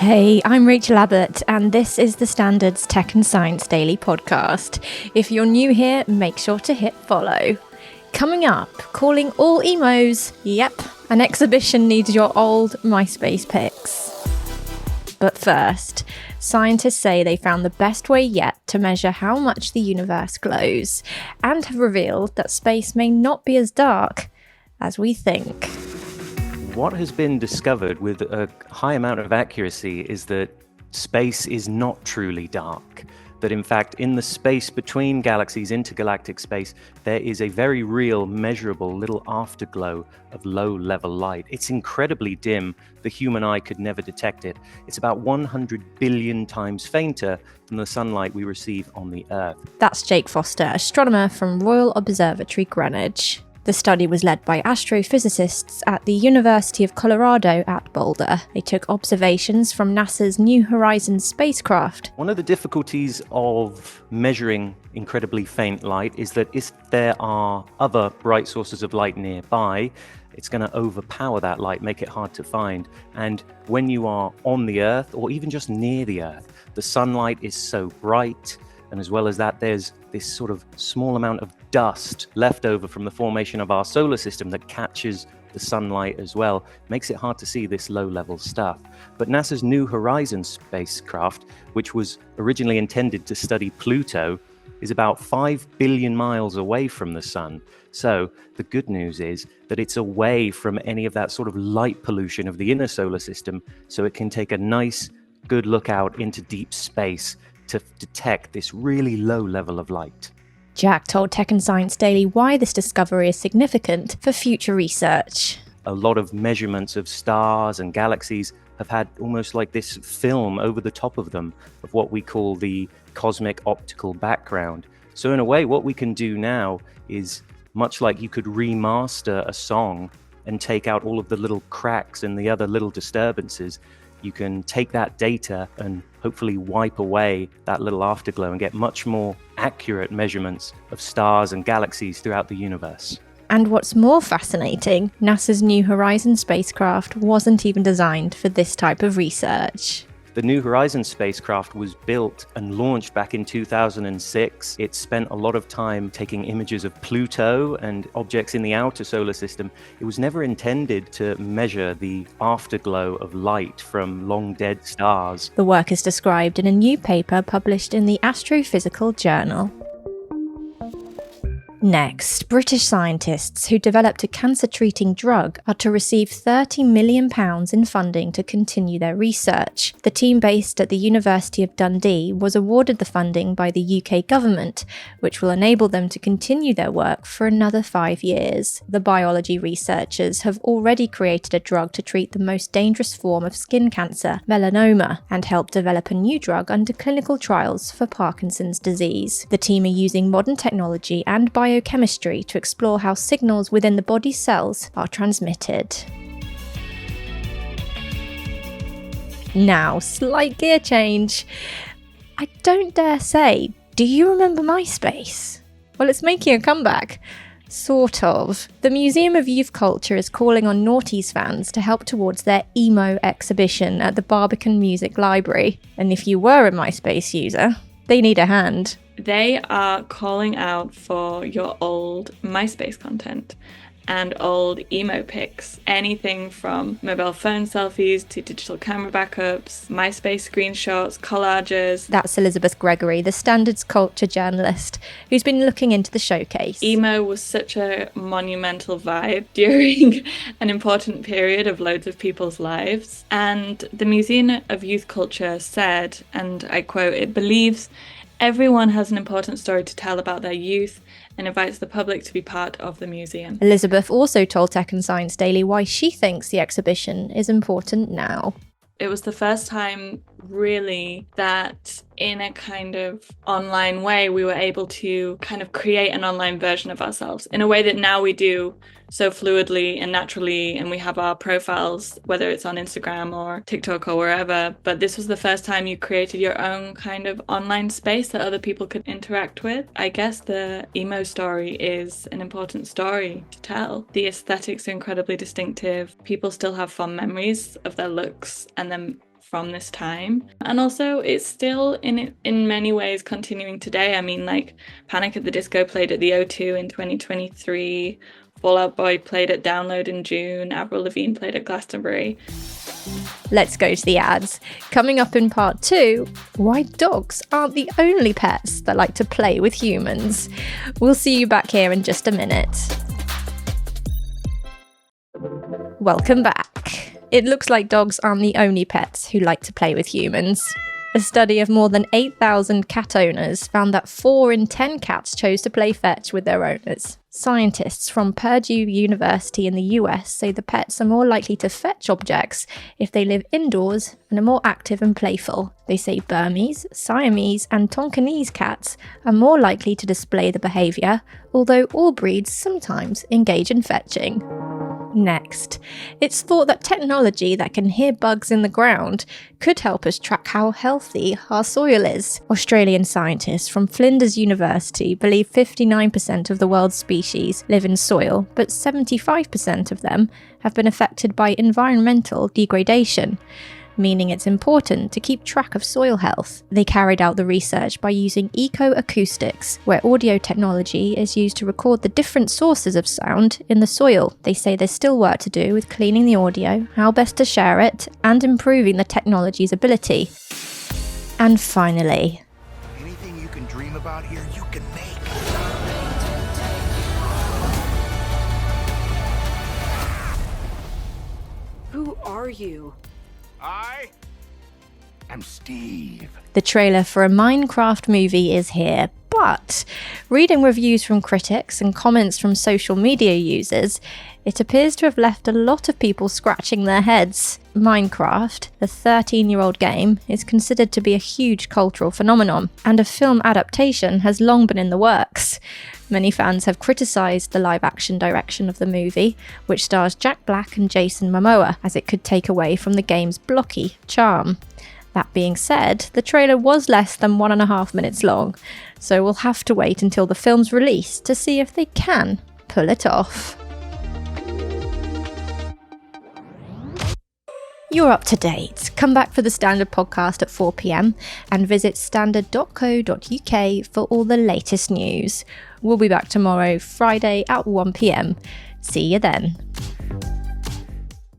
Hey, I'm Rachel Abbott, and this is the Standard's Tech and Science Daily podcast. If you're new here, make sure to hit follow. Coming up, calling all Emos. Yep, an exhibition needs your old MySpace pics. But first, scientists say they found the best way yet to measure how much the universe glows, and have revealed that space may not be as dark as we think. What has been discovered with a high amount of accuracy is that space is not truly dark. That in fact, in the space between galaxies, intergalactic space, there is a very real, measurable little afterglow of low-level light. It's incredibly dim. The human eye could never detect it. It's about 100 billion times fainter than the sunlight we receive on the Earth. That's Jake Foster, astronomer from Royal Observatory Greenwich. The study was led by astrophysicists at the University of Colorado at Boulder. They took observations from NASA's New Horizons spacecraft. One of the difficulties of measuring incredibly faint light is that if there are other bright sources of light nearby, it's going to overpower that light, make it hard to find. And when you are on the Earth, or even just near the Earth, the sunlight is so bright. And as well as that, there's this sort of small amount of dust left over from the formation of our solar system that catches the sunlight as well. Makes it hard to see this low-level stuff. But NASA's New Horizons spacecraft, which was originally intended to study Pluto, is about 5 billion miles away from the sun. So the good news is that it's away from any of that sort of light pollution of the inner solar system, so it can take a nice, good look out into deep space to detect this really low level of light. Jack told Tech and Science Daily why this discovery is significant for future research. A lot of measurements of stars and galaxies have had almost like this film over the top of them of what we call the cosmic optical background. So in a way, what we can do now is much like you could remaster a song and take out all of the little cracks and the other little disturbances. You can take that data and hopefully wipe away that little afterglow and get much more accurate measurements of stars and galaxies throughout the universe. And what's more fascinating, NASA's New Horizons spacecraft wasn't even designed for this type of research. The New Horizons spacecraft was built and launched back in 2006. It spent a lot of time taking images of Pluto and objects in the outer solar system. It was never intended to measure the afterglow of light from long-dead stars. The work is described in a new paper published in the Astrophysical Journal. Next, British scientists who developed a cancer-treating drug are to receive £30 million in funding to continue their research. The team based at the University of Dundee was awarded the funding by the UK government, which will enable them to continue their work for another 5 years. The biology researchers have already created a drug to treat the most dangerous form of skin cancer, melanoma, and helped develop a new drug under clinical trials for Parkinson's disease. The team are using modern technology and biochemistry to explore how signals within the body's cells are transmitted. Now, slight gear change. I don't dare say, do you remember MySpace? Well, it's making a comeback. Sort of. The Museum of Youth Culture is calling on Naughties fans to help towards their Emo exhibition at the Barbican Music Library. And if you were a MySpace user, they need a hand. They are calling out for your old MySpace content and old emo pics. Anything from mobile phone selfies to digital camera backups, MySpace screenshots, collages. That's Elizabeth Gregory, the Standard's culture journalist, who's been looking into the showcase. Emo was such a monumental vibe during an important period of loads of people's lives. And the Museum of Youth Culture said, and I quote, "It believes everyone has an important story to tell about their youth and invites the public to be part of the museum." Elizabeth also told Tech and Science Daily why she thinks the exhibition is important now. It was the first time, really, that in a kind of online way, we were able to kind of create an online version of ourselves in a way that now we do so fluidly and naturally, and we have our profiles, whether it's on Instagram or TikTok or wherever. But this was the first time you created your own kind of online space that other people could interact with. I guess the emo story is an important story to tell. The aesthetics are incredibly distinctive. People still have fond memories of their looks and then from this time. And also it's still in many ways continuing today. I mean, like Panic at the Disco played at the O2 in 2023, Fall Out Boy played at Download in June, Avril Lavigne played at Glastonbury. Let's go to the ads. Coming up in part 2, why dogs aren't the only pets that like to play with humans. We'll see you back here in just a minute. Welcome back. It looks like dogs aren't the only pets who like to play with humans. A study of more than 8,000 cat owners found that 4 in 10 cats chose to play fetch with their owners. Scientists from Purdue University in the US say the pets are more likely to fetch objects if they live indoors and are more active and playful. They say Burmese, Siamese and Tonkinese cats are more likely to display the behaviour, although all breeds sometimes engage in fetching. Next, it's thought that technology that can hear bugs in the ground could help us track how healthy our soil is. Australian scientists from Flinders University believe 59% of the world's species live in soil, but 75% of them have been affected by environmental degradation, meaning it's important to keep track of soil health. They carried out the research by using ecoacoustics, where audio technology is used to record the different sources of sound in the soil. They say there's still work to do with cleaning the audio, how best to share it, and improving the technology's ability. And finally, anything you can dream about here, you can make. Who are you? I'm Steve. the trailer for a Minecraft movie is here, but reading reviews from critics and comments from social media users, it appears to have left a lot of people scratching their heads. Minecraft, the 13-year-old game, is considered to be a huge cultural phenomenon, and a film adaptation has long been in the works. Many fans have criticised the live-action direction of the movie, which stars Jack Black and Jason Momoa, as it could take away from the game's blocky charm. That being said, the trailer was less than 1.5 minutes long, so we'll have to wait until the film's release to see if they can pull it off. You're up to date. Come back for the Standard podcast at 4 p.m. and visit standard.co.uk for all the latest news. We'll be back tomorrow, Friday at 1 p.m. See you then.